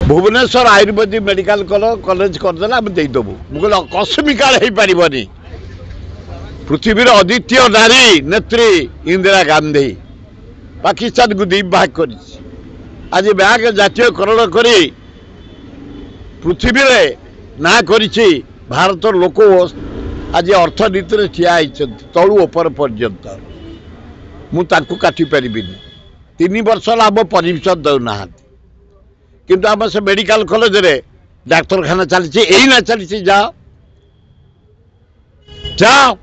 Bhubaneswar Ayurvedic medical college करदे आम देदेबू मुझे कसमिकाल हो पारनी पृथ्वीर अद्वितीय नारी नेत्री इंदिरा गांधी पाकिस्तान को द्वीप भाग कर आज बैंक जातीयकरण कर पृथ्वी ना कर भारत लोक आज अर्थनीति ठिया तलु ओपर पर्यंत मुझे काटी पारि 3 वर्ष आम परमिशन दौना किंतु आम से मेडिकल कॉलेज रे डाक्तरखाना चली यही चली जाओ जाओ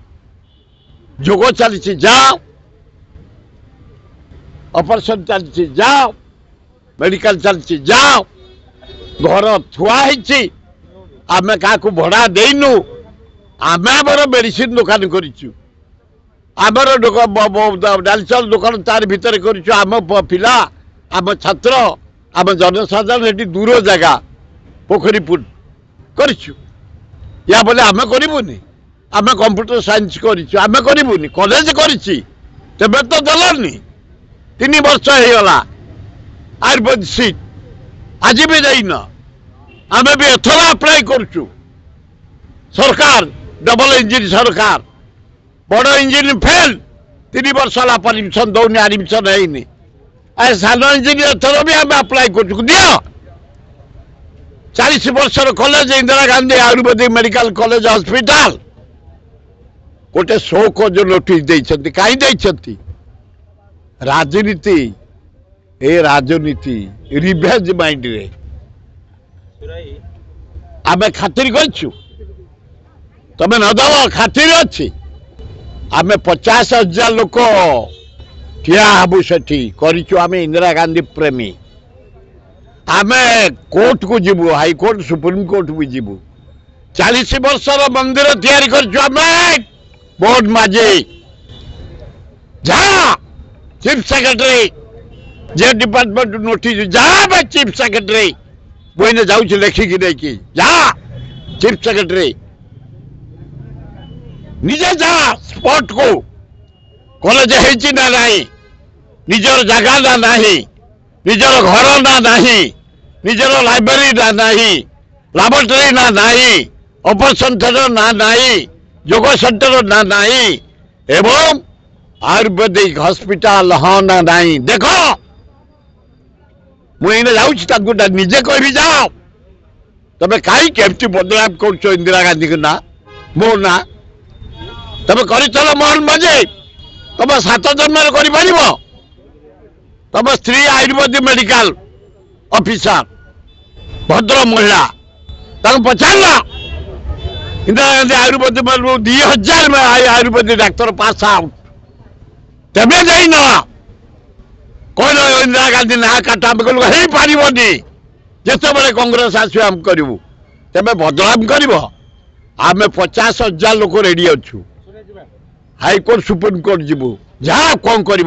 जोग चली जाओ ऑपरेशन चली जाओ मेडिकल चली जाओ घर थुआई आम क्या भड़ा देनु आम आमर मेडिसिन दुकान करूँ आमर डाल चाउल दुकान तार भितर आम पिला आम छात्र आम जनसाधारण ये दूर जगह पोखरीपुर या बोले आम करूनी आम कंप्यूटर साइंस आम करूनी कॉलेज तेज तो दलनी 3 वर्ष होगला आयुर्वेद सीट आज भी देन आम भी एथर अप्लाई करुचु सरकार डबल इंजिन सरकार बड़ इंजिन फेल 3 वर्ष है परमिशन दौनी एडमिशन है सान इंजिन एथर भी आम अप्लाई कर दियो 40 वर्षर college Indira Gandhi Ayurvedic medical college hospital गोटे शोक जो नोटिस देते कहीं राजनीति ए राजनीति रिभेंज माइंड रे आम खातिर करूँ तमें न दब खातिर अच्छी आम 50,000 लोक ठिया हबू से आम इंदिरा गांधी प्रेमी आम कोर्ट को जीवु हाईकोर्ट सुप्रीम कोर्ट को जीवु 40 वर्षर मंदिर तैयारी कर बोर्ड माझी जा चीफ सेक्रेटरी जे डिपार्टमेंट नोटिस जा चीफ सेक्रेटरी बोईने जाऊँ लेखिकी नहीं जा चीफ सेक्रेटरी निजे जा स्पॉट को कॉलेज है ना नहीं निजर जगह ना नहीं निजर घर ना नहीं निजर लाइब्रेरी ना नहीं लैबोरेटरी ना नहीं ऑपरेशन थिएटर ना नहीं योग सेंटर ना नहीं एवं आयुर्वेदिक हॉस्पिटल हाँ ना नहीं देखो मुझे जाऊँ निजे कह जाओ तबे कहीं केमती बदलाव कर इंदिरा गांधी को ना मो ना तबे कर मोहन माझी तुम 7 जन्म कर तुम स्त्री आयुर्वेदिक मेडिकल ऑफिसर भद्र महिला पचार इंदिरा गांधी आयुर्वेदिक 2000 में आयुर्वेदिक डॉक्टर पास आउट तेज जाइन कौन इंदिरा गांधी ना काट आम कहलु हो पारनी जिते बड़े कांग्रेस आसो आम करूँ तेज बदलाव कर आम 50,000 लोक रेडी अच्छु हाईकोर्ट सुप्रीम कोर्ट जीवु जहाँ कौन कर